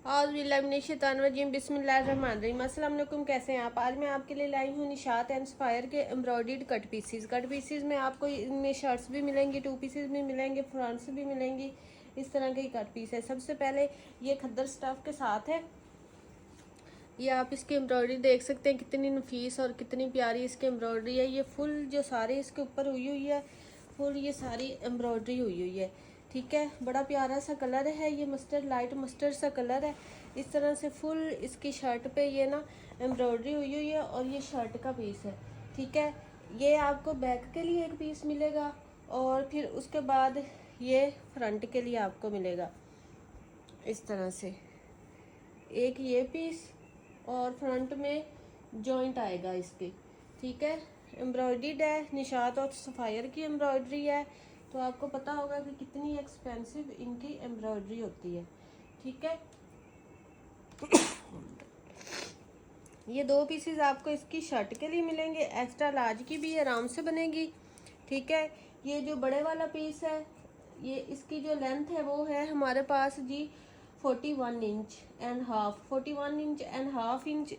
औज़ुबिल्लाहिमिनश्शैतानिर्रजीम बिस्मिल्लाहिर्रहमानिर्रहीम। अस्सलाम वालेकुम, कैसे हैं आप। आज मैं आपके लिए लाई हूँ निशात एंड स्पायर के एम्ब्रॉयडर्ड कट पीसीज में आपको इनमें शर्ट्स भी मिलेंगी, टू पीसेज भी मिलेंगे, फ्रंट्स भी मिलेंगी। इस तरह के कट पीस है। सबसे पहले ये खद्दर स्टफ के साथ है। ये आप इसकी एम्ब्रॉयडरी देख सकते हैं, कितनी नफीस और कितनी प्यारी इसकी एम्ब्रॉयडरी है। ये फुल जो सारे इसके ऊपर हुई हुई है, फुल ये सारी एम्ब्रॉयडरी हुई हुई है। ठीक है, बड़ा प्यारा सा कलर है, ये मस्टर्ड लाइट मस्टर्ड सा कलर है। इस तरह से फुल इसकी शर्ट पे ये ना एम्ब्रॉयडरी हुई हुई है और ये शर्ट का पीस है। ठीक है, ये आपको बैक के लिए एक पीस मिलेगा और फिर उसके बाद ये फ्रंट के लिए आपको मिलेगा इस तरह से एक ये पीस और फ्रंट में जॉइंट आएगा इसके। ठीक है, एम्ब्रॉयडर्ड है, निशात और सफ़ायर की एम्ब्रॉयडरी है। तो आपको पता होगा कि कितनी एक्सपेंसिव इनकी एम्ब्रॉयडरी होती है। ठीक है, ये दो पीसेस आपको इसकी शर्ट के लिए मिलेंगे। एक्स्ट्रा लार्ज की भी आराम से बनेगी। ठीक है, ये जो बड़े वाला पीस है, ये इसकी जो लेंथ है वो है हमारे पास जी 41 inch and half. 41 inch and half inch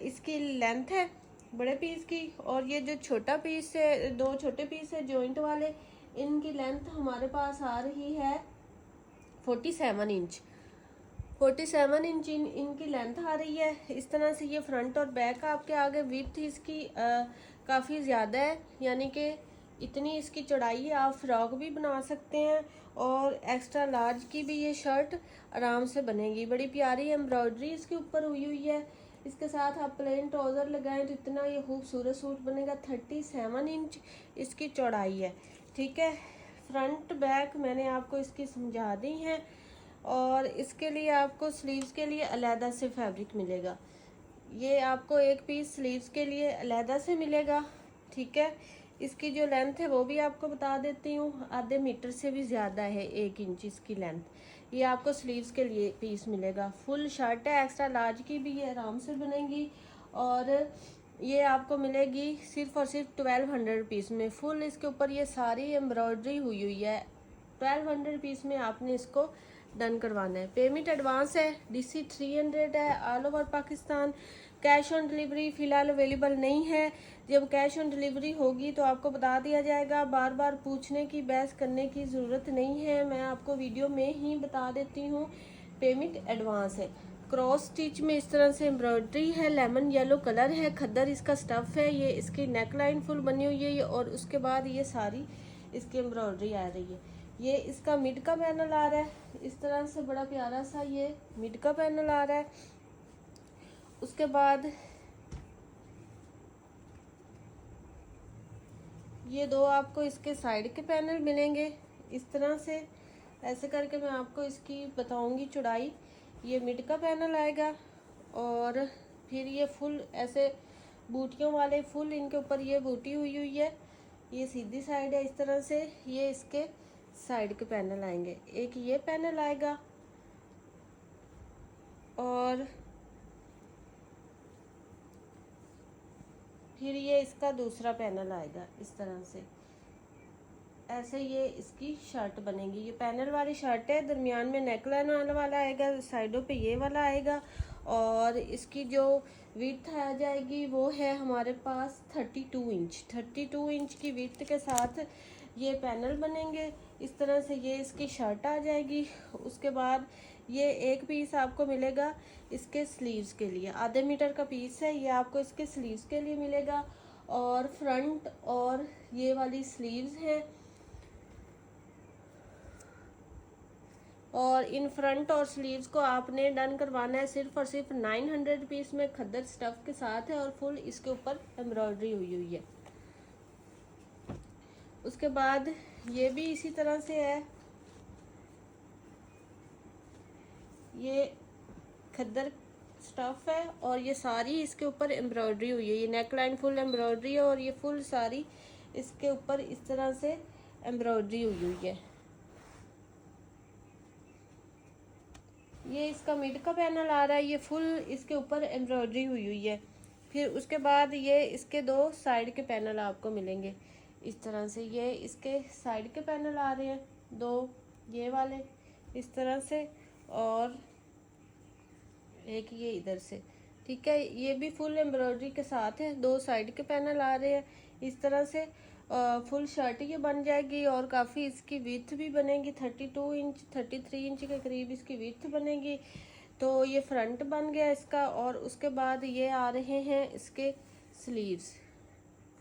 इसकी लेंथ है बड़े पीस की। और ये जो छोटा पीस है, दो छोटे पीस है जॉइंट वाले, इनकी लेंथ हमारे पास आ रही है 47 इंच। 47 इंच इनकी लेंथ आ रही है। इस तरह से ये फ्रंट और बैक आपके आगे विड्थ इसकी काफ़ी ज़्यादा है, यानी कि इतनी इसकी चौड़ाई है। आप फ्रॉक भी बना सकते हैं और एक्स्ट्रा लार्ज की भी ये शर्ट आराम से बनेगी। बड़ी प्यारी एम्ब्रॉयडरी इसके ऊपर हुई हुई है। इसके साथ आप प्लेन ट्राउज़र लगाएं तो इतना ये खूबसूरत सूट बनेगा। 37 इंच इसकी चौड़ाई है। ठीक है, फ्रंट बैक मैंने आपको इसकी समझा दी हैं। और इसके लिए आपको स्लीव्स के लिए अलहदा से फैब्रिक मिलेगा। ये आपको एक पीस स्लीव्स के लिए अलहदा से मिलेगा। ठीक है, इसकी जो लेंथ है वो भी आपको बता देती हूँ, आधे मीटर से भी ज़्यादा है, 1 इंच इसकी लेंथ। ये आपको स्लीव्स के लिए पीस मिलेगा। फुल शर्ट है, एक्स्ट्रा लार्ज की भी ये आराम से बनेगी। और ये आपको मिलेगी सिर्फ और सिर्फ 1200 रुपीज़ में। फुल इसके ऊपर ये सारी एम्ब्रॉयडरी हुई हुई है। 1200 रुपीज़ में आपने इसको डन करवाना है। पेमेंट एडवांस है, DC 300 है, all over Pakistan. Cash on delivery फ़िलहाल अवेलेबल नहीं है। जब कैश ऑन डिलीवरी होगी तो आपको बता दिया जाएगा। बार बार पूछने की, बहस करने की ज़रूरत नहीं है, मैं आपको वीडियो में ही बता देती हूँ। पेमेंट एडवांस है। क्रॉस स्टिच में इस तरह से एम्ब्रॉयडरी है, लेमन येलो कलर है, खद्दर इसका स्टफ़ है। ये इसकी नेक लाइन फुल बनी हुई है और उसके बाद ये सारी इसकी एम्ब्रॉयडरी आ रही है। ये इसका मिड का पैनल आ रहा है, इस तरह से बड़ा प्यारा सा ये मिड का पैनल आ रहा है। उसके बाद ये दो आपको इसके साइड के पैनल मिलेंगे इस तरह से। ऐसे करके मैं आपको इसकी बताऊंगी चौड़ाई। ये मिड का पैनल आएगा और फिर ये फुल ऐसे बूटियों वाले, फुल इनके ऊपर ये बूटी हुई हुई है। ये सीधी साइड है इस तरह से। ये इसके साइड के पैनल आएंगे, एक ये पैनल आएगा और फिर ये इसका दूसरा पैनल आएगा इस तरह से। ऐसे ये इसकी शर्ट बनेगी। ये पैनल वाली शर्ट है, दरमियान में नेकलाइन वाला आएगा, साइडों पे ये वाला आएगा। और इसकी जो विड्थ आ जाएगी वो है हमारे पास 32 इंच। 32 इंच की विड्थ के साथ ये पैनल बनेंगे इस तरह से। ये इसकी शर्ट आ जाएगी। उसके बाद ये एक पीस आपको मिलेगा इसके स्लीव्स के लिए, आधे मीटर का पीस है, ये आपको इसके स्लीव्स के लिए मिलेगा। और फ्रंट और ये वाली स्लीव्स हैं। और इन फ्रंट और स्लीव्स को आपने डन करवाना है सिर्फ और सिर्फ 900 रुपीज़ में। खद्दर स्टफ के साथ है और फुल इसके ऊपर एम्ब्रॉयडरी हुई हुई है। उसके बाद ये भी इसी तरह से है। ये खद्दर स्टफ है और ये सारी इसके ऊपर एम्ब्रॉयडरी हुई है। ये नेक लाइन फुल एम्ब्रॉयडरी है और ये फुल सारी इसके ऊपर इस तरह से एम्ब्रॉयडरी हुई हुई है। ये इसका मिड का पैनल आ रहा है, ये फुल इसके ऊपर एम्ब्रॉयडरी हुई हुई है। फिर उसके बाद ये इसके दो साइड के पैनल आपको मिलेंगे इस तरह से। ये इसके साइड के पैनल आ रहे हैं दो, ये वाले इस तरह से। और एक ये इधर से, ठीक है। ये भी फुल एम्ब्रॉयडरी के साथ है, 2 साइड के पैनल आ रहे हैं इस तरह से। फुल शर्ट ये बन जाएगी और काफ़ी इसकी विड्थ भी बनेगी, 32 इंच 33 इंच के करीब इसकी विड्थ बनेगी। तो ये फ्रंट बन गया इसका। और उसके बाद ये आ रहे हैं इसके स्लीव्स,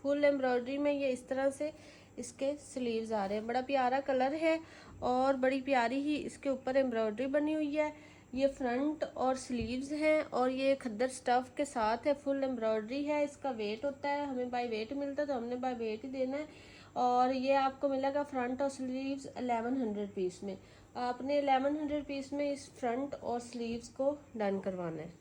फुल एम्ब्रॉयडरी में ये इस तरह से इसके स्लीव्स आ रहे हैं। बड़ा प्यारा कलर है और बड़ी प्यारी ही इसके ऊपर एम्ब्रॉयडरी बनी हुई है। ये फ्रंट और स्लीव्स हैं और ये खद्दर स्टफ के साथ है, फुल एम्ब्रॉयडरी है। इसका वेट होता है, हमें बाय वेट मिलता है तो हमने बाय वेट ही देना है। और ये आपको मिलेगा फ्रंट और स्लीव्स 1100 पीस में। आपने 1100 पीस में इस फ्रंट और स्लीव्स को डन करवाना है।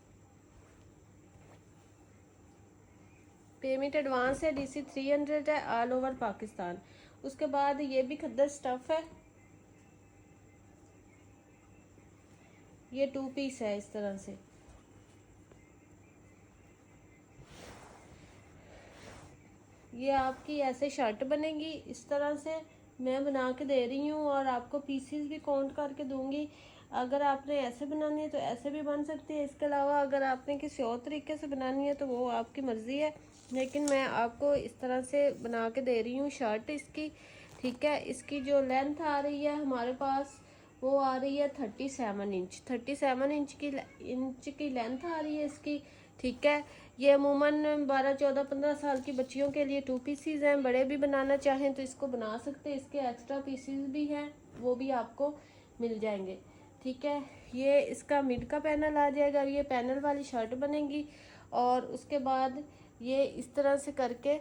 पेमेंट एडवांस है, DC 300 है, ऑल ओवर पाकिस्तान। उसके बाद ये भी खद्दर स्टफ है, ये 2 पीस है इस तरह से। ये आपकी ऐसे शर्ट बनेगी इस तरह से, मैं बना के दे रही हूँ और आपको पीसीज भी काउंट करके दूंगी। अगर आपने ऐसे बनानी है तो ऐसे भी बन सकती है। इसके अलावा अगर आपने किसी और तरीके से बनानी है तो वो आपकी मर्ज़ी है, लेकिन मैं आपको इस तरह से बना के दे रही हूँ शर्ट इसकी, ठीक है। इसकी जो लेंथ आ रही है हमारे पास वो आ रही है 37 इंच, 37 इंच की लेंथ आ रही है इसकी, ठीक है। ये अमूमन 12, 14, 15 साल की बच्चियों के लिए 2 पीसीज हैं। बड़े भी बनाना चाहें तो इसको बना सकते हैं, इसके एक्स्ट्रा पीसीज भी हैं, वो भी आपको मिल जाएंगे, ठीक है। ये इसका मिड का पैनल आ जाएगा, ये पैनल वाली शर्ट बनेगी। और उसके बाद ये इस तरह से करके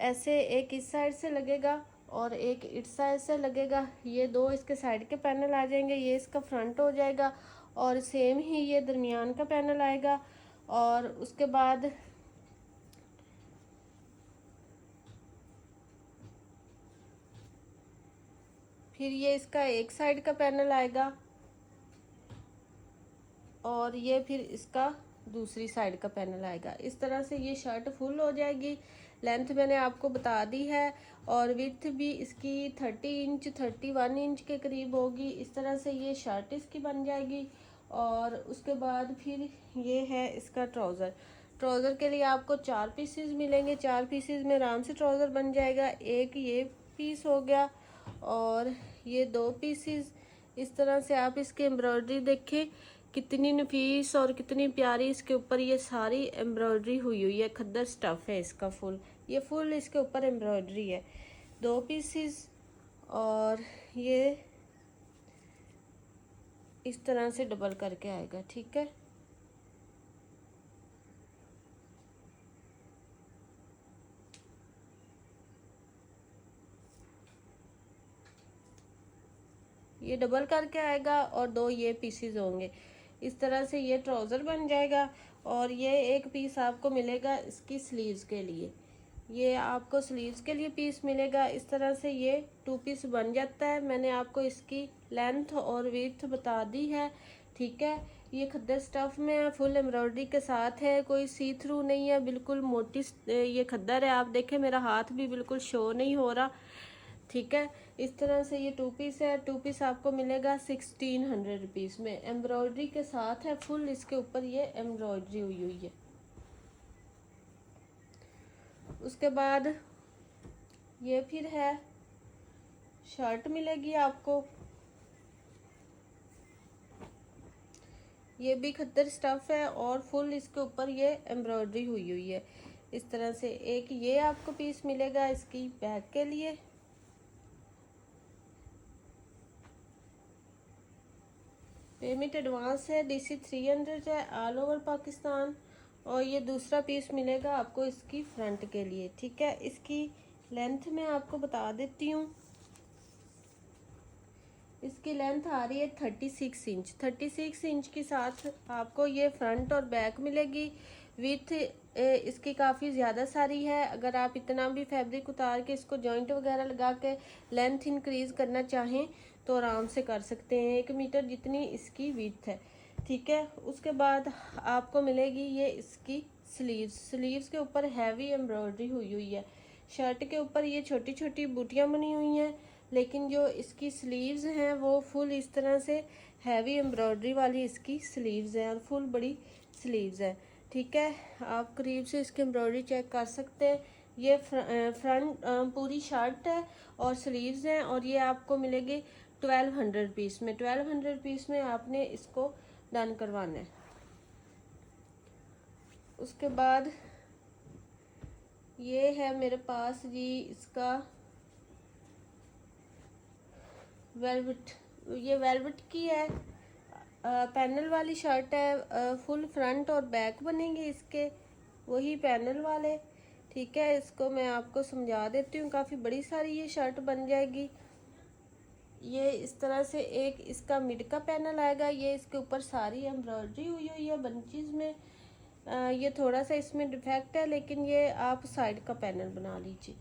ऐसे एक इस साइड से लगेगा और एक इस साइड से लगेगा। ये 2 इसके साइड के पैनल आ जाएंगे, ये इसका फ्रंट हो जाएगा और सेम ही ये दरमियान का पैनल आएगा। और उसके बाद फिर ये इसका एक साइड का पैनल आएगा और ये फिर इसका दूसरी साइड का पैनल आएगा। इस तरह से ये शर्ट फुल हो जाएगी। लेंथ मैंने आपको बता दी है और विड्थ भी इसकी 30 इंच 31 इंच के करीब होगी। इस तरह से ये शर्ट इसकी बन जाएगी। और उसके बाद फिर ये है इसका ट्राउज़र। ट्राउज़र के लिए आपको 4 पीसेस मिलेंगे, 4 पीसेस में आराम से ट्राउज़र बन जाएगा। एक ये पीस हो गया और ये 2 पीसेस। इस तरह से आप इसकी एम्ब्रॉयडरी देखें कितनी नफीस और कितनी प्यारी इसके ऊपर ये सारी एम्ब्रॉयडरी हुई हुई है। खद्दर स्टफ है इसका फुल, ये फुल इसके ऊपर एम्ब्रॉयडरी है। 2 पीसेस और ये इस तरह से डबल करके आएगा, ठीक है। ये डबल करके आएगा और 2 ये पीसेस होंगे। इस तरह से ये ट्राउज़र बन जाएगा। और ये एक पीस आपको मिलेगा इसकी स्लीव्स के लिए, ये आपको स्लीव्स के लिए पीस मिलेगा। इस तरह से ये 2 पीस बन जाता है। मैंने आपको इसकी लेंथ और विड्थ बता दी है, ठीक है। ये खद्दर स्टफ में है, फुल एम्ब्रॉयडरी के साथ है, कोई सी थ्रू नहीं है, बिल्कुल मोटी ये खद्दर है। आप देखें मेरा हाथ भी बिल्कुल शो नहीं हो रहा, ठीक है। इस तरह से ये 2 पीस है। 2 पीस आपको मिलेगा 1600 रुपीज़ में, एम्ब्रॉयडरी के साथ है फुल, इसके ऊपर ये एम्ब्रॉयडरी हुई हुई है। उसके बाद ये फिर है शर्ट मिलेगी आपको, ये भी खद्दर स्टफ है और फुल इसके ऊपर ये एम्ब्रॉयडरी हुई हुई है। इस तरह से एक ये आपको पीस मिलेगा इसकी बैक के लिए। पेमेंट एडवांस है, DC 300 है, ऑल ओवर पाकिस्तान। और ये दूसरा पीस मिलेगा आपको इसकी फ्रंट के लिए, ठीक है। इसकी लेंथ मैं आपको बता देती हूँ। इसकी लेंथ आ रही है 36 इंच, 36 इंच के साथ आपको ये फ्रंट और बैक मिलेगी। विथ इसकी काफ़ी ज़्यादा सारी है। अगर आप इतना भी फैब्रिक उतार के इसको जॉइंट वगैरह लगा के लेंथ इंक्रीज़ करना चाहें तो आराम से कर सकते हैं, 1 मीटर जितनी इसकी विड्थ है, ठीक है। उसके बाद आपको मिलेगी ये इसकी स्लीव्स के ऊपर हैवी एम्ब्रॉयडरी हुई हुई है। शर्ट के ऊपर ये छोटी छोटी बूटियाँ बनी हुई हैं, लेकिन जो इसकी स्लीव्स हैं वो फुल इस तरह से हैवी एम्ब्रॉयडरी वाली इसकी स्लीव्स हैं और फुल बड़ी स्लीव्स है। ठीक है, आप करीब से इसकी एम्ब्रॉयडरी चेक कर सकते हैं। ये फ्रंट पूरी शर्ट है और स्लीव्स हैं और ये आपको मिलेगी 1200 पीस में। 1200 पीस में आपने इसको डन करवाना है। उसके बाद ये है मेरे पास जी इसका वेलवेट, ये वेलवेट की है, पैनल वाली शर्ट है, फुल फ्रंट और बैक बनेंगे इसके, वही पैनल वाले। ठीक है, इसको मैं आपको समझा देती हूँ, काफ़ी बड़ी सारी ये शर्ट बन जाएगी। ये इस तरह से एक इसका मिड का पैनल आएगा, ये इसके ऊपर सारी एम्ब्रॉयडरी हुई हुई है बंचेस में। ये थोड़ा सा इसमें डिफेक्ट है, लेकिन ये आप साइड का पैनल बना लीजिए।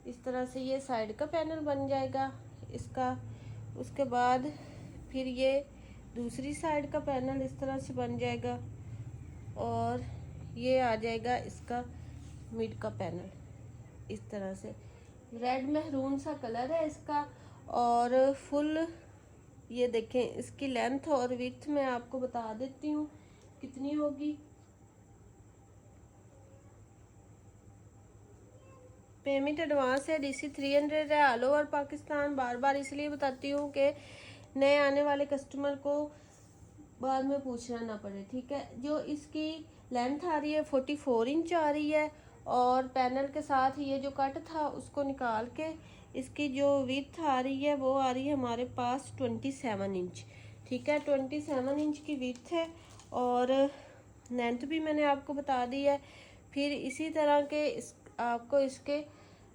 इस तरह से ये साइड का पैनल बन जाएगा इसका। उसके बाद फिर ये दूसरी साइड का पैनल इस तरह से बन जाएगा और ये आ जाएगा इसका मिड का पैनल इस तरह से। रेड महरून सा कलर है इसका और फुल ये देखें इसकी लेंथ और विड्थ मैं आपको बता देती हूँ कितनी होगी। पेमेंट एडवांस है, DC 300 है, ऑल ओवर पाकिस्तान। बार बार इसलिए बताती हूँ कि नए आने वाले कस्टमर को बाद में पूछना ना पड़े। ठीक है, जो इसकी लेंथ आ रही है 44 इंच आ रही है और पैनल के साथ ये जो कट था उसको निकाल के इसकी जो विड्थ आ रही है वो आ रही है हमारे पास 27 इंच। ठीक है, 27 इंच की विड्थ है और लेंथ भी मैंने आपको बता दी है। फिर इसी तरह के आपको इसके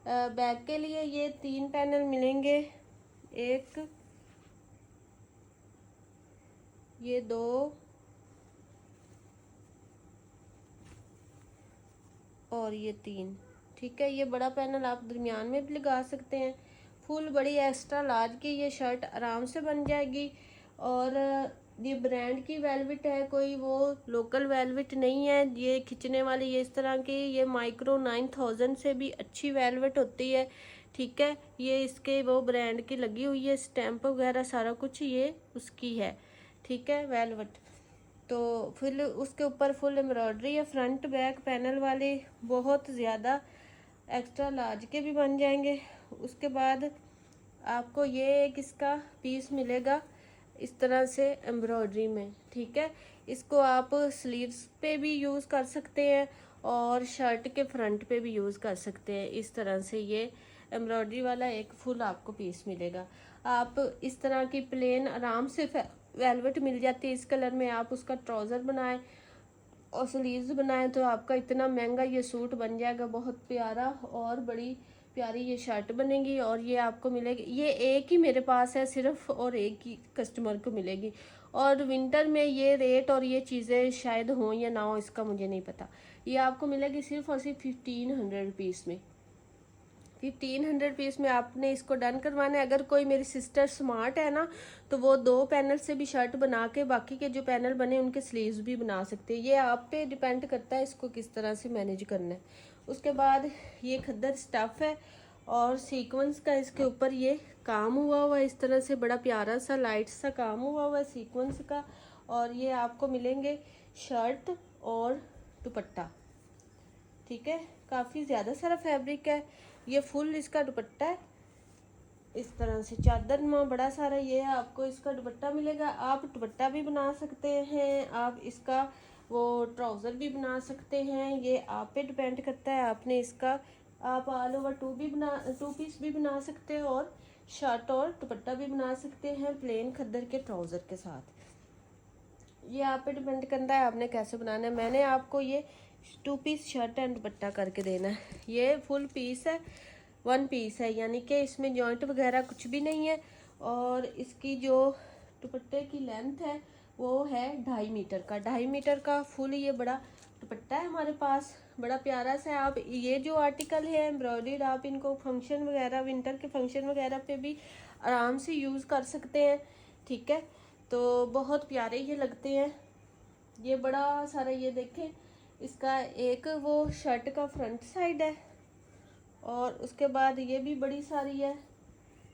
बैक के लिए ये 3 पैनल मिलेंगे, एक, ये 2 और ये 3। ठीक है, ये बड़ा पैनल आप दरमियान में भी लगा सकते हैं। फुल बड़ी एक्स्ट्रा लार्ज की ये शर्ट आराम से बन जाएगी और ये ब्रांड की वेलवेट है, कोई वो लोकल वेलवेट नहीं है ये खिंचने वाली। ये इस तरह की ये माइक्रो 9000 से भी अच्छी वेलवेट होती है। ठीक है, ये इसके वो ब्रांड की लगी हुई है, स्टैंप वगैरह सारा कुछ ये उसकी है। ठीक है, वेलवेट तो फिर उसके ऊपर फुल एम्ब्रॉयडरी है, फ्रंट बैक पैनल वाले, बहुत ज़्यादा एक्स्ट्रा लार्ज के भी बन जाएंगे। उसके बाद आपको ये एक इसका पीस मिलेगा इस तरह से एम्ब्रॉयडरी में। ठीक है, इसको आप स्लीव्स पे भी यूज़ कर सकते हैं और शर्ट के फ्रंट पे भी यूज़ कर सकते हैं। इस तरह से ये एम्ब्रॉयडरी वाला एक फुल आपको पीस मिलेगा। आप इस तरह की प्लेन आराम से वेलवेट मिल जाती है इस कलर में, आप उसका ट्राउज़र बनाएं और स्लीव्स बनाएं तो आपका इतना महंगा ये सूट बन जाएगा, बहुत प्यारा और बड़ी प्यारी ये शर्ट बनेगी। और ये आपको मिलेगी, ये एक ही मेरे पास है सिर्फ और एक ही कस्टमर को मिलेगी। और विंटर में ये रेट और ये चीज़ें शायद हों या ना हो, इसका मुझे नहीं पता। ये आपको मिलेगी सिर्फ और सिर्फ 1500 रुपीज़ में। 1500 पीस में आपने इसको डन करवाना है। अगर कोई मेरी सिस्टर स्मार्ट है ना तो वो 2 पैनल से भी शर्ट बना के बाकी के जो पैनल बने उनके स्लीव्स भी बना सकते हैं। ये आप पे डिपेंड करता है इसको किस तरह से मैनेज करना है। उसके बाद ये खद्दर स्टफ़ है और सीक्वेंस का इसके ऊपर ये काम हुआ हुआ है, इस तरह से बड़ा प्यारा सा लाइट सा काम हुआ हुआ है सीक्वेंस का। और ये आपको मिलेंगे शर्ट और दुपट्टा। ठीक है, काफ़ी ज़्यादा सारा फैब्रिक है, ये फुल इसका दुपट्टा है इस तरह से चादर में बड़ा सारा। ये आपको इसका दुपट्टा मिलेगा, आप दुपट्टा भी बना सकते हैं, आप इसका वो ट्राउज़र भी बना सकते हैं, ये आप पे डिपेंड करता है। आपने इसका आप ऑल ओवर 2 पीस भी बना सकते हैं और शर्ट और दुपट्टा भी बना सकते हैं प्लेन खद्दर के ट्राउज़र के साथ। ये आप पे डिपेंड करता है आपने कैसे बनाना है। मैंने आपको ये 2 पीस शर्ट एंड दुपट्टा करके देना है। ये फुल पीस है, 1 पीस है, यानी कि इसमें जॉइंट वगैरह कुछ भी नहीं है। और इसकी जो दुपट्टे की लेंथ है वो है 2.5 मीटर का, 2.5 मीटर का फुल ये बड़ा दुपट्टा है हमारे पास, बड़ा प्यारा सा है। आप ये जो आर्टिकल है एम्ब्रॉयडर्ड, आप इनको फंक्शन वगैरह विंटर के फंक्शन वगैरह पे भी आराम से यूज़ कर सकते हैं। ठीक है, तो बहुत प्यारे ये लगते हैं। ये बड़ा सारा ये देखें, इसका एक वो शर्ट का फ्रंट साइड है और उसके बाद ये भी बड़ी सारी है,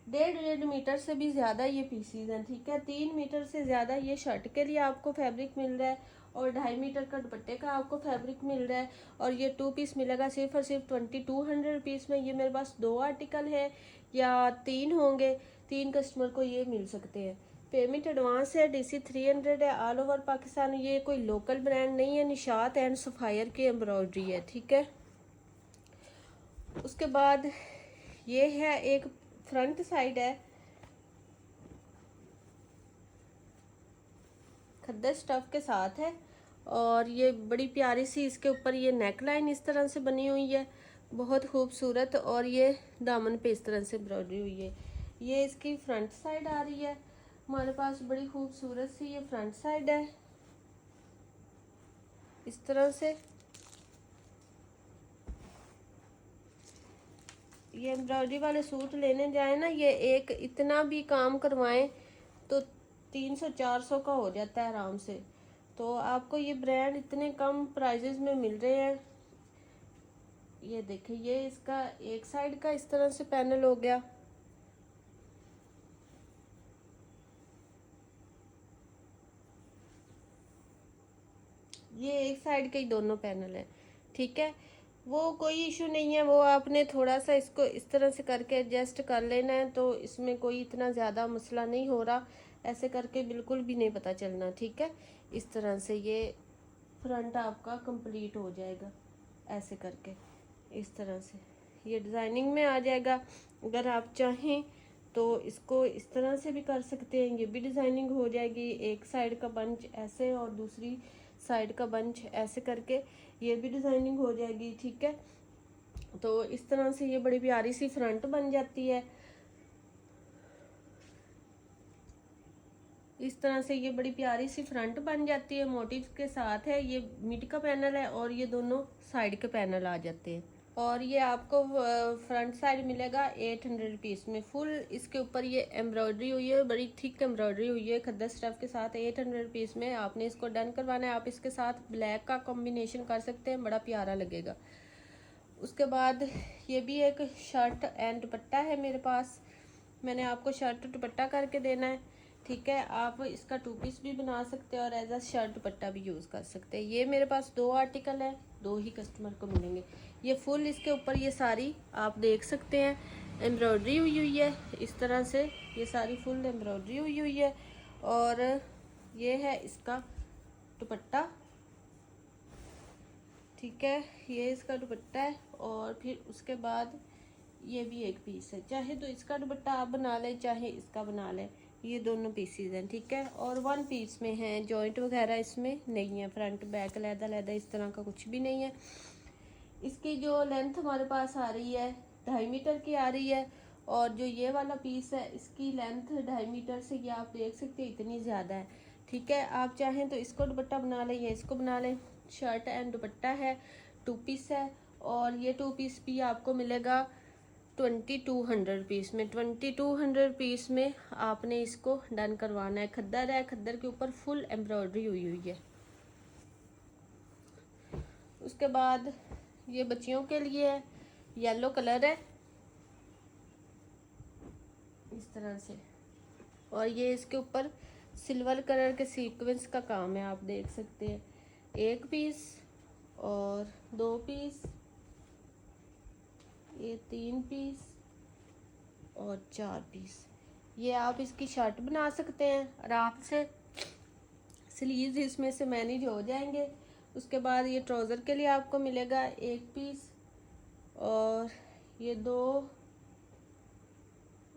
1.5 मीटर से भी ज़्यादा ये पीसीज हैं, ठीक है। 3 मीटर से ज़्यादा ये शर्ट के लिए आपको फैब्रिक मिल रहा है और 2.5 मीटर का दुपट्टे का आपको फैब्रिक मिल रहा है। और ये 2 पीस मिलेगा सिर्फ और सिर्फ 2200 रुपीज़ में। ये मेरे पास 2 आर्टिकल है या 3 होंगे, 3 कस्टमर को ये मिल सकते हैं। पेमेंट एडवांस है, DC 300 है, ऑल ओवर पाकिस्तान। ये कोई लोकल ब्रांड नहीं है, निशात एंड सफायर की एम्ब्रॉयडरी है, ठीक है। उसके बाद ये है एक फ्रंट साइड है, खद्दर स्टफ के साथ है और ये बड़ी प्यारी सी इसके ऊपर ये नेक लाइन इस तरह से बनी हुई है, बहुत खूबसूरत। और ये दामन पे इस तरह से एम्ब्रॉयडरी हुई है। ये इसकी फ्रंट साइड आ रही है हमारे पास, बड़ी खूबसूरत सी ये फ्रंट साइड है इस तरह से। ये एम्ब्रॉयडरी वाले सूट लेने जाए ना, ये एक इतना भी काम करवाएं तो 300-400 का हो जाता है आराम से। तो आपको ये ब्रांड इतने कम प्राइजेस में मिल रहे हैं। ये देखिए, ये इसका एक साइड का इस तरह से पैनल हो गया, ये एक साइड के ही दोनों पैनल है, ठीक है। वो कोई इशू नहीं है, वो आपने थोड़ा सा इसको इस तरह से करके एडजस्ट कर लेना है, तो इसमें कोई इतना ज़्यादा मसला नहीं हो रहा। ऐसे करके बिल्कुल भी नहीं पता चलना, ठीक है। इस तरह से ये फ्रंट आपका कंप्लीट हो जाएगा, ऐसे करके इस तरह से ये डिज़ाइनिंग में आ जाएगा। अगर आप चाहें तो इसको इस तरह से भी कर सकते हैं, ये भी डिज़ाइनिंग हो जाएगी। एक साइड का बंच ऐसे और दूसरी साइड का बंच ऐसे करके ये भी डिज़ाइनिंग हो जाएगी, ठीक है। तो इस तरह से ये बड़ी प्यारी सी फ्रंट बन जाती है। इस तरह से ये बड़ी प्यारी सी फ्रंट बन जाती है, मोटिव के साथ है। ये मिड का पैनल है और ये दोनों साइड के पैनल आ जाते हैं। और ये आपको फ्रंट साइड मिलेगा 800 रुपीज़ में। फुल इसके ऊपर ये एम्ब्रॉयडरी हुई है, बड़ी थिक एम्ब्रॉयडरी हुई है खद्दर स्टफ के साथ। 800 रुपीज़ में आपने इसको डन करवाना है। आप इसके साथ ब्लैक का कॉम्बिनेशन कर सकते हैं, बड़ा प्यारा लगेगा। उसके बाद ये भी एक शर्ट एंड दुपट्टा है मेरे पास, मैंने आपको शर्ट दुपट्टा करके देना है, ठीक है। आप इसका 2 पीस भी बना सकते हैं और एज अ शर्ट दुपट्टा भी यूज़ कर सकते हैं। ये मेरे पास 2 आर्टिकल है, 2 ही कस्टमर को मिलेंगे। ये फुल इसके ऊपर ये सारी आप देख सकते हैं एम्ब्रॉयडरी हुई है इस तरह से, ये सारी फुल एम्ब्रॉयडरी हुई है। और ये है इसका दुपट्टा, ठीक है। ये इसका दुपट्टा है और फिर उसके बाद ये भी एक पीस है। चाहे तो इसका दुपट्टा आप बना लें, चाहे इसका बना लें, ये दोनों पीसीज हैं, ठीक है। और 1 पीस में है, जॉइंट वगैरह इसमें नहीं है, फ्रंट बैक लहदा इस तरह का कुछ भी नहीं है। इसकी जो लेंथ हमारे पास आ रही है 2.5 मीटर की आ रही है। और जो ये वाला पीस है इसकी लेंथ 2.5 मीटर से, ये आप देख सकते हैं इतनी ज़्यादा है, ठीक है। आप चाहें तो इसको दुपट्टा बना लें या इसको बना लें। शर्ट एंड दुपट्टा है, 2 पीस है। और ये 2 पीस भी आपको मिलेगा 2200 रुपीज़ में। 2200 रुपीज़ में आपने इसको डन करवाना है। खद्दर है, खद्दर के ऊपर फुल एम्ब्रॉयडरी हुई है। उसके बाद ये बच्चियों के लिए है, येलो कलर है इस तरह से। और ये इसके ऊपर सिल्वर कलर के सीक्वेंस का काम है, आप देख सकते हैं। 1 पीस और 2 पीस, ये 3 पीस और 4 पीस। ये आप इसकी शर्ट बना सकते हैं आराम से, स्लीव्स इसमें से मैनेज हो जाएंगे। उसके बाद ये ट्राउज़र के लिए आपको मिलेगा 1 पीस और ये 2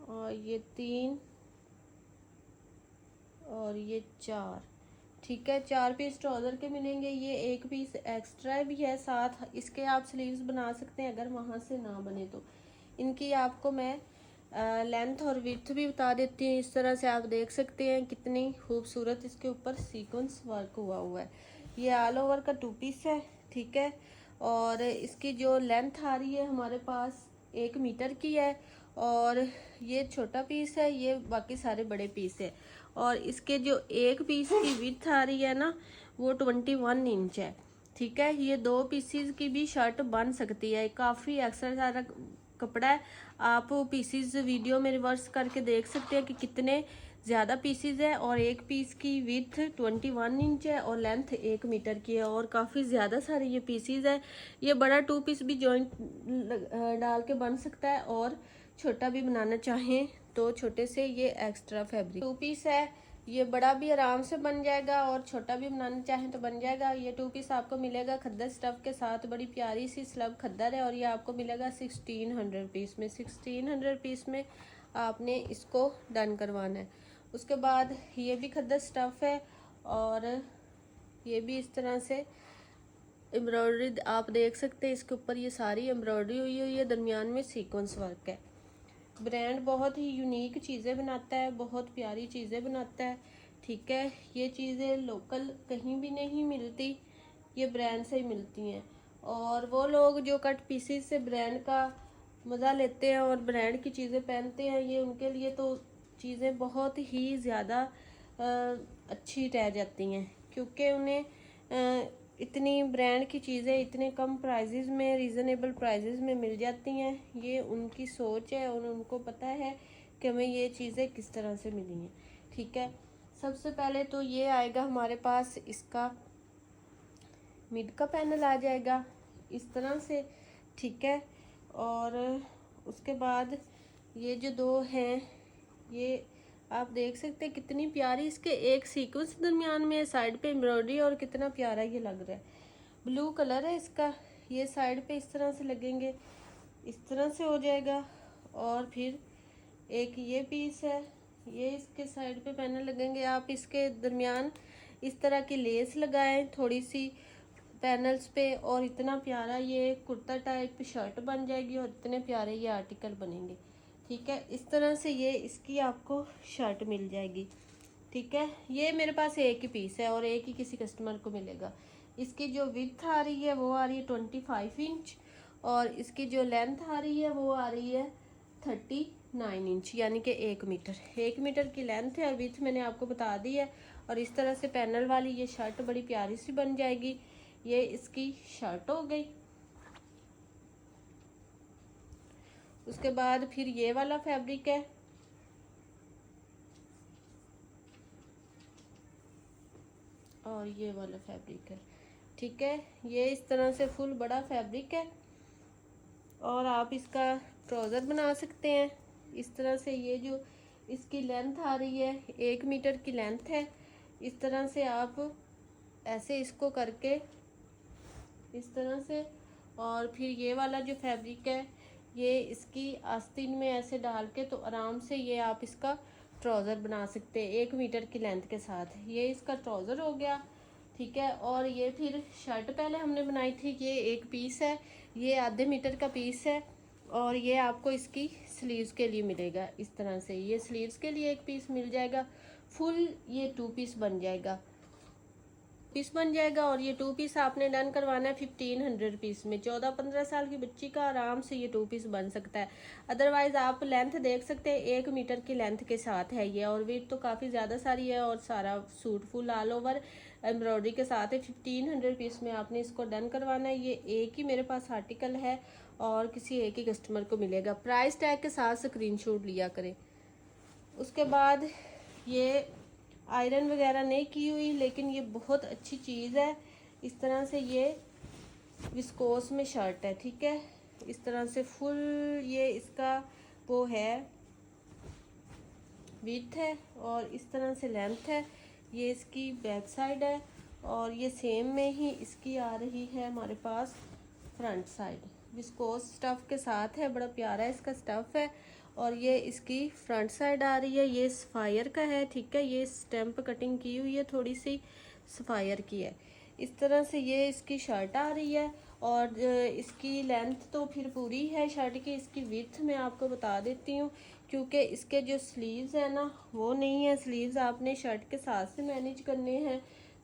और ये 3 और ये 4, ठीक है। 4 पीस ट्राउज़र के मिलेंगे। ये 1 पीस एक्स्ट्रा भी है साथ, इसके आप स्लीव्स बना सकते हैं अगर वहाँ से ना बने तो। इनकी आपको मैं लेंथ और विड्थ भी बता देती हूँ। इस तरह से आप देख सकते हैं कितनी खूबसूरत इसके ऊपर सीक्वेंस वर्क हुआ है। ये ऑल ओवर का 2 पीस है, ठीक है। और इसकी जो लेंथ आ रही है हमारे पास 1 मीटर की है। और ये छोटा पीस है, ये बाकी सारे बड़े पीस है। और इसके जो 1 पीस की विड्थ आ रही है ना, वो 21 इंच है, ठीक है। ये 2 पीसीज की भी शर्ट बन सकती है, काफ़ी एक्स्ट्रा कपड़ा है। आप पीसीज वीडियो में रिवर्स करके देख सकते हैं कि कितने ज़्यादा पीसीज है, और एक पीस की विथ 21 इंच है और लेंथ 1 मीटर की है, और काफ़ी ज़्यादा सारे ये पीसीज है। ये बड़ा 2 पीस भी जॉइंट डाल के बन सकता है, और छोटा भी बनाना चाहें तो छोटे से ये एक्स्ट्रा फैब्रिक 2 पीस है। ये बड़ा भी आराम से बन जाएगा और छोटा भी बनाना चाहें तो बन जाएगा। ये 2 पीस आपको मिलेगा खद्दर स्टफ के साथ, बड़ी प्यारी सी स्लब खद्दर है, और ये आपको मिलेगा 1600 पीस में। 1600 पीस में आपने इसको डन करवाना है। उसके बाद ये भी खद्दर स्टफ है, और ये भी इस तरह से एम्ब्रॉयडरी आप देख सकते हैं। इसके ऊपर ये सारी एम्ब्रॉयडरी हुई है, दरमियान में सीक्वेंस वर्क है। ब्रांड बहुत ही यूनिक चीज़ें बनाता है, बहुत प्यारी चीज़ें बनाता है, ठीक है। ये चीज़ें लोकल कहीं भी नहीं मिलती, ये ब्रांड से ही मिलती हैं। और वो लोग जो कट पीसीज से ब्रांड का मज़ा लेते हैं और ब्रांड की चीज़ें पहनते हैं, ये उनके लिए तो चीज़ें बहुत ही ज़्यादा अच्छी रह जाती हैं, क्योंकि उन्हें इतनी ब्रांड की चीज़ें इतने कम प्राइजेज़ में, रीज़नेबल प्राइजेज़ में मिल जाती हैं। ये उनकी सोच है और उनको पता है कि हमें ये चीज़ें किस तरह से मिली हैं, ठीक है। सबसे पहले तो ये आएगा हमारे पास, इसका मिड का पैनल आ जाएगा इस तरह से, ठीक है। और उसके बाद ये जो दो हैं, ये आप देख सकते हैं कितनी प्यारी इसके एक सीक्वेंस दरमियान में साइड पे एम्ब्रॉयडरी, और कितना प्यारा ये लग रहा है। ब्लू कलर है इसका। ये साइड पे इस तरह से लगेंगे, इस तरह से हो जाएगा। और फिर एक ये पीस है, ये इसके साइड पे पैनल लगेंगे। आप इसके दरमियान इस तरह की लेस लगाएं थोड़ी सी पैनल्स पे, और इतना प्यारा ये कुर्ता टाइप शर्ट बन जाएगी, और इतने प्यारे ये आर्टिकल बनेंगे, ठीक है। इस तरह से ये इसकी आपको शर्ट मिल जाएगी, ठीक है। ये मेरे पास एक ही पीस है और एक ही किसी कस्टमर को मिलेगा। इसकी जो विड्थ आ रही है वो आ रही है 25 इंच, और इसकी जो लेंथ आ रही है वो आ रही है 39 इंच, यानी कि 1 मीटर। 1 मीटर की लेंथ है और विड्थ मैंने आपको बता दी है। और इस तरह से पैनल वाली ये शर्ट बड़ी प्यारी सी बन जाएगी। ये इसकी शर्ट हो गई। उसके बाद फिर ये वाला फैब्रिक है, और ये वाला फैब्रिक है, ठीक है। ये इस तरह से फुल बड़ा फैब्रिक है, और आप इसका ट्राउज़र बना सकते हैं इस तरह से। ये जो इसकी लेंथ आ रही है 1 मीटर की लेंथ है। इस तरह से आप ऐसे इसको करके इस तरह से, और फिर ये वाला जो फैब्रिक है ये इसकी आस्तीन में ऐसे डाल के तो आराम से ये आप इसका ट्राउज़र बना सकते हैं 1 मीटर की लेंथ के साथ। ये इसका ट्राउज़र हो गया, ठीक है। और ये फिर शर्ट पहले हमने बनाई थी, ये एक पीस है, ये आधे मीटर का पीस है, और ये आपको इसकी स्लीव्स के लिए मिलेगा इस तरह से। ये स्लीव्स के लिए एक पीस मिल जाएगा, फुल ये 2 पीस बन जाएगा, और ये 2 पीस आपने डन करवाना है 1500 पीस में। 14-15 साल की बच्ची का आराम से ये 2 पीस बन सकता है। अदरवाइज आप लेंथ देख सकते हैं 1 मीटर की लेंथ के साथ है ये, और वेट तो काफ़ी ज़्यादा सारी है, और सारा suit full all over embroidery के साथ है। 1500 पीस में आपने इसको डन करवाना है। ये एक ही मेरे पास आर्टिकल है और किसी एक ही कस्टमर को मिलेगा। प्राइस टैग के साथ स्क्रीनशॉट लिया करें। उसके बाद ये आयरन वगैरह नहीं की हुई, लेकिन ये बहुत अच्छी चीज़ है। इस तरह से ये विस्कोस में शर्ट है, ठीक है। इस तरह से फुल ये इसका वो है विड्थ है, और इस तरह से लेंथ है। ये इसकी बैक साइड है, और ये सेम में ही इसकी आ रही है हमारे पास फ्रंट साइड। विस्कोस स्टफ के साथ है, बड़ा प्यारा इसका स्टफ है, और ये इसकी फ्रंट साइड आ रही है। ये सफायर का है, ठीक है। ये स्टैम्प कटिंग की हुई है, थोड़ी सी सफायर की है। इस तरह से ये इसकी शर्ट आ रही है, और इसकी लेंथ तो फिर पूरी है शर्ट की। इसकी विड्थ मैं आपको बता देती हूँ, क्योंकि इसके जो स्लीव्स है ना वो नहीं है। स्लीव्स आपने शर्ट के साथ से मैनेज करने हैं,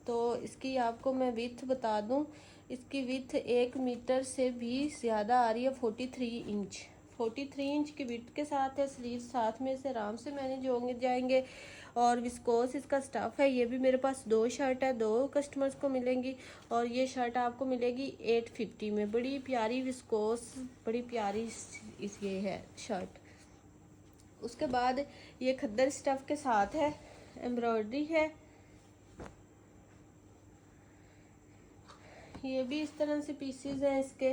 तो इसकी आपको मैं विड्थ बता दूँ। इसकी विड्थ 1 मीटर से भी ज़्यादा आ रही है, 43 इंच। 43 इंच की विड्थ के साथ है। स्लीव साथ में से आराम से मैनेज होंगे जाएंगे, और विस्कोस इसका स्टफ़ है। ये भी मेरे पास 2 शर्ट है, 2 कस्टमर्स को मिलेंगी और ये शर्ट आपको मिलेगी 850 में। बड़ी प्यारी विस्कोस, बड़ी प्यारी इस ये है शर्ट। उसके बाद ये खद्दर स्टफ़ के साथ है, एम्ब्रॉयडरी है। ये भी इस तरह से पीसीज हैं इसके।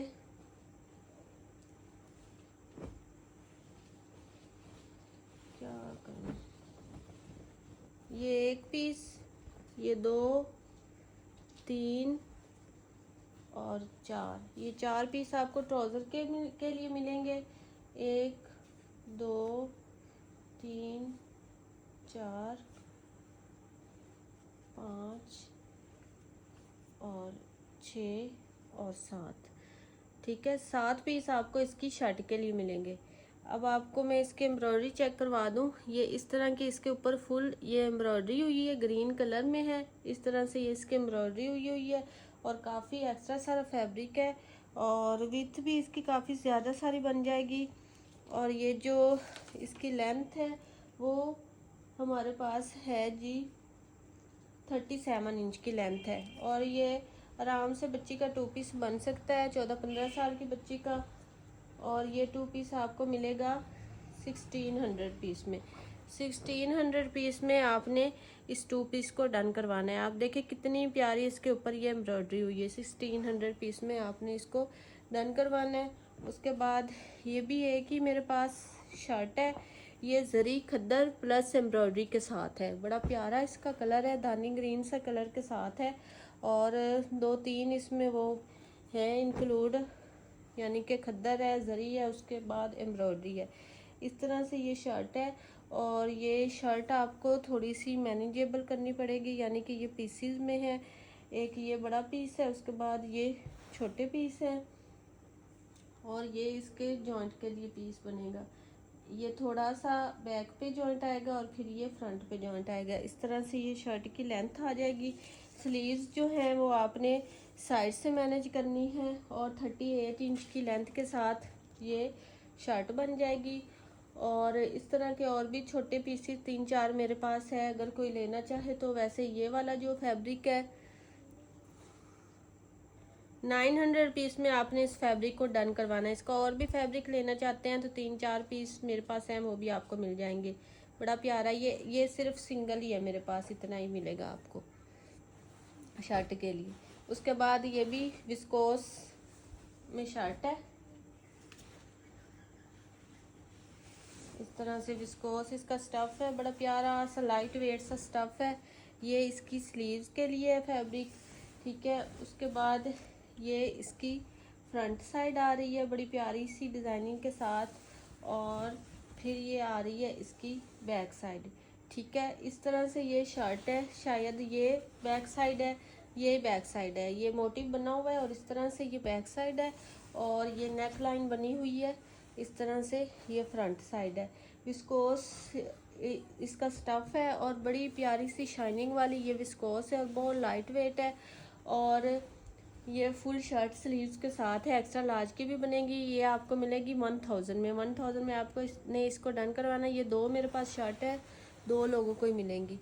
क्या करना, ये 1 पीस, ये 2, 3 और 4, ये 4 पीस आपको ट्राउज़र के लिए मिलेंगे। 1 2 3 4 5 और 6 और 7, ठीक है। 7 पीस आपको इसकी शर्ट के लिए मिलेंगे। अब आपको मैं इसकी एम्ब्रॉयडरी चेक करवा दूं। ये इस तरह की इसके ऊपर फुल ये एम्ब्रॉयडरी हुई है, ग्रीन कलर में है। इस तरह से ये इसकी एम्ब्रॉयडरी हुई है और काफ़ी एक्स्ट्रा सारा फैब्रिक है और विथ भी इसकी काफ़ी ज़्यादा सारी बन जाएगी। और ये जो इसकी लेंथ है वो हमारे पास है जी 37 इंच की लेंथ है और ये आराम से बच्ची का 2 पीस बन सकता है, 14-15 साल की बच्ची का। और ये 2 पीस आपको मिलेगा 1600 पीस में। 1600 पीस में आपने इस 2 पीस को डन करवाना है। आप देखिए कितनी प्यारी इसके ऊपर ये एम्ब्रॉयडरी हुई है। 1600 पीस में आपने इसको डन करवाना है। उसके बाद ये भी है कि मेरे पास शर्ट है, ये जरी खद्दर प्लस एम्ब्रॉयडरी के साथ है। बड़ा प्यारा इसका कलर है, दानी ग्रीन सा कलर के साथ है और 2-3 इसमें वो है इंक्लूड, यानी कि खद्दर है, जरी है, उसके बाद एम्ब्रॉयडरी है। इस तरह से ये शर्ट है और ये शर्ट आपको थोड़ी सी मैनेजेबल करनी पड़ेगी, यानी कि ये पीसीज में है। एक ये बड़ा पीस है, उसके बाद ये छोटे पीस है और ये इसके जॉइंट के लिए पीस बनेगा। ये थोड़ा सा बैक पे जॉइंट आएगा और फिर ये फ्रंट पे जॉइंट आएगा। इस तरह से ये शर्ट की लेंथ आ जाएगी। स्लीव्स जो हैं वो आपने साइड से मैनेज करनी है और 38 इंच की लेंथ के साथ ये शर्ट बन जाएगी। और इस तरह के और भी छोटे पीसेस 3-4 मेरे पास है, अगर कोई लेना चाहे तो। वैसे ये वाला जो फैब्रिक है 900 पीस में आपने इस फैब्रिक को डन करवाना है। इसका और भी फैब्रिक लेना चाहते हैं तो 3-4 पीस मेरे पास हैं, वो भी आपको मिल जाएंगे। बड़ा प्यारा ये सिर्फ सिंगल ही है मेरे पास, इतना ही मिलेगा आपको शर्ट के लिए। उसके बाद ये भी विस्कोस में शर्ट है, इस तरह से विस्कोस इसका स्टफ़ है। बड़ा प्यारा सा लाइट वेट सा स्टफ़ है। ये इसकी स्लीव्स के लिए है फैब्रिक, ठीक है। उसके बाद ये इसकी फ्रंट साइड आ रही है बड़ी प्यारी सी डिज़ाइनिंग के साथ और फिर ये आ रही है इसकी बैक साइड, ठीक है। इस तरह से ये शर्ट है। शायद ये बैक साइड है, ये बैक साइड है, ये मोटिव बना हुआ है और इस तरह से ये बैक साइड है और ये नेक लाइन बनी हुई है। इस तरह से ये फ्रंट साइड है। विस्कोस इसका स्टफ़ है और बड़ी प्यारी सी शाइनिंग वाली ये विस्कोस है और बहुत लाइट वेट है। और ये फुल शर्ट स्लीव्स के साथ है, एक्स्ट्रा लार्ज की भी बनेगी। ये आपको मिलेगी 1000 में। 1000 में आपको इसको डन करवाना है। ये 2 मेरे पास शर्ट है, 2 लोगों को ही मिलेंगी।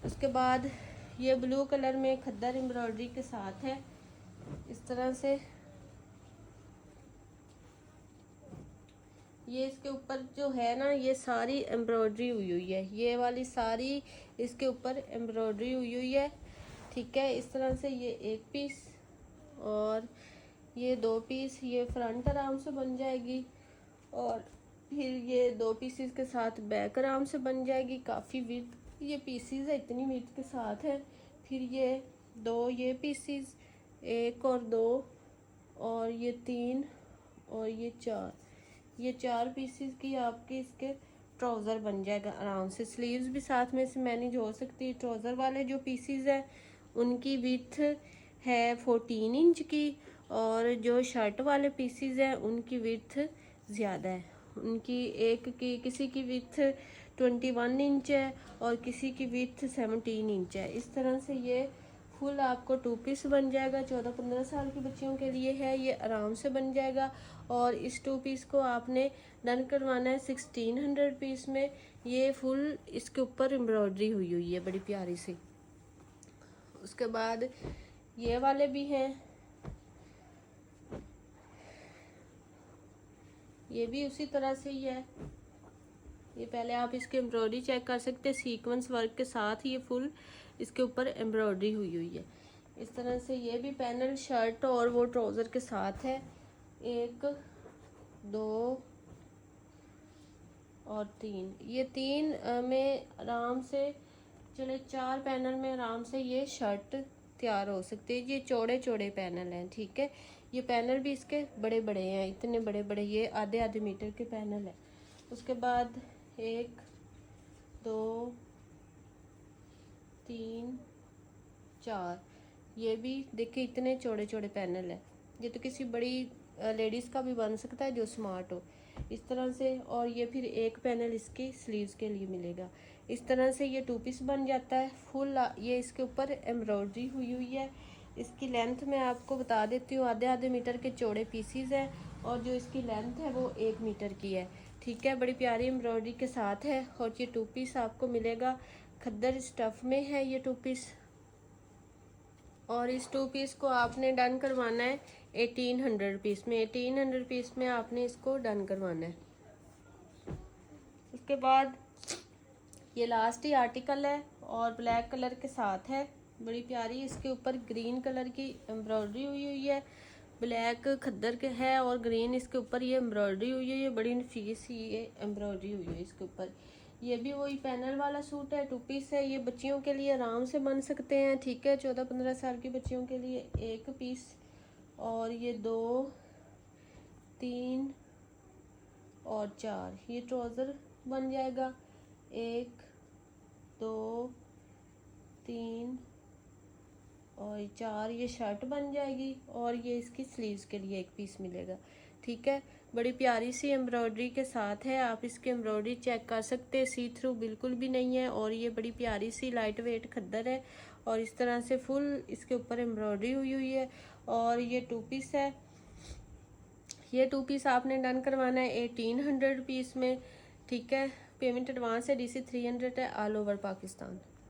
उसके बाद ये ब्लू कलर में खद्दर एम्ब्रॉयडरी के साथ है, इस तरह से। ये इसके ऊपर जो है ना, ये सारी एम्ब्रॉयडरी हुई है, ये वाली सारी इसके ऊपर एम्ब्रॉयडरी हुई है, ठीक है। इस तरह से ये 1 पीस और ये 2 पीस, ये फ्रंट आराम से बन जाएगी और फिर ये 2 पीसीस के साथ बैक आराम से बन जाएगी। काफ़ी विथ ये पीसीस है, इतनी विथ के साथ है। फिर ये 2 ये पीसीस, 1 और 2 और ये 3 और ये 4, ये 4 पीसीस की आपके इसके ट्राउज़र बन जाएगा आराम से। स्लीव्स भी साथ में से मैनेज हो सकती है। ट्राउज़र वाले जो पीसीस हैं उनकी विथ है 14 इंच की और जो शर्ट वाले पीसीस हैं उनकी विथ ज़्यादा है। उनकी एक की किसी की विथ 21 इंच है और किसी की विथ 17 इंच है। इस तरह से ये फुल आपको 2 पीस बन जाएगा। 14-15 साल की बच्चियों के लिए है, ये आराम से बन जाएगा। और इस 2 पीस को आपने डन करवाना है 1600 पीस में। ये फुल इसके ऊपर एम्ब्रॉयडरी हुई हुई है बड़ी प्यारी सी। उसके बाद ये वाले भी हैं, ये भी उसी तरह से ही है। ये पहले आप इसके एम्ब्रॉयडरी चेक कर सकते हैं, सीक्वेंस वर्क के साथ ये फुल इसके ऊपर एम्ब्रॉयडरी हुई हुई है। इस तरह से ये भी पैनल शर्ट और वो ट्राउज़र के साथ है। 1 2 और 3, ये 3 में आराम से चले 4 पैनल में आराम से ये शर्ट तैयार हो सकती है। ये चौड़े चौड़े पैनल हैं, ठीक है। ये पैनल भी इसके बड़े बड़े हैं, इतने बड़े बड़े, ये आधे आधे मीटर के पैनल है। उसके बाद 1 2 3 4, ये भी देखिए इतने चौड़े चौड़े पैनल है। ये तो किसी बड़ी लेडीज़ का भी बन सकता है जो स्मार्ट हो, इस तरह से। और ये फिर एक पैनल इसकी स्लीव्स के लिए मिलेगा। इस तरह से ये 2 पीस बन जाता है फुल। ये इसके ऊपर एम्ब्रॉयडरी हुई हुई है। इसकी लेंथ मैं आपको बता देती हूँ, आधे आधे मीटर के चौड़े पीसीज हैं और जो इसकी लेंथ है वो 1 मीटर की है, ठीक है। बड़ी प्यारी एम्ब्रॉयडरी के साथ है। और ये 2 पीस आपको मिलेगा खद्दर स्टफ में है ये 2 पीस। और इस 2 पीस को आपने डन करवाना है 1800 पीस में। 1800 पीस में आपने इसको डन करवाना है। उसके बाद ये लास्ट ही आर्टिकल है और ब्लैक कलर के साथ है, बड़ी प्यारी। इसके ऊपर ग्रीन कलर की एम्ब्रॉयडरी हुई हुई है, ब्लैक खद्दर के है और ग्रीन इसके ऊपर ये एम्ब्रॉयडरी हुई हुई है। बड़ी नफीस ये एम्ब्रॉयडरी हुई है इसके ऊपर। ये भी वही पैनल वाला सूट है, 2 पीस है। ये बच्चियों के लिए आराम से बन सकते हैं, ठीक है। 14-15 साल की बच्चियों के लिए 1 पीस, और ये 2 3 और 4 ये ट्राउज़र बन जाएगा। 1 2 3 और 4 ये शर्ट बन जाएगी। और ये इसकी स्लीव्स के लिए 1 पीस मिलेगा, ठीक है। बड़ी प्यारी सी एम्ब्रॉयडरी के साथ है, आप इसकी एम्ब्रॉयडरी चेक कर सकते हैं, सी थ्रू बिल्कुल भी नहीं है। और ये बड़ी प्यारी सी लाइट वेट खद्दर है और इस तरह से फुल इसके ऊपर एम्ब्रॉयडरी हुई हुई है। और ये 2 पीस है। ये 2 पीस आपने डन करवाना है 1800 पीस में, ठीक है। पेमेंट एडवांस है, DC 300 है, ऑल ओवर पाकिस्तान।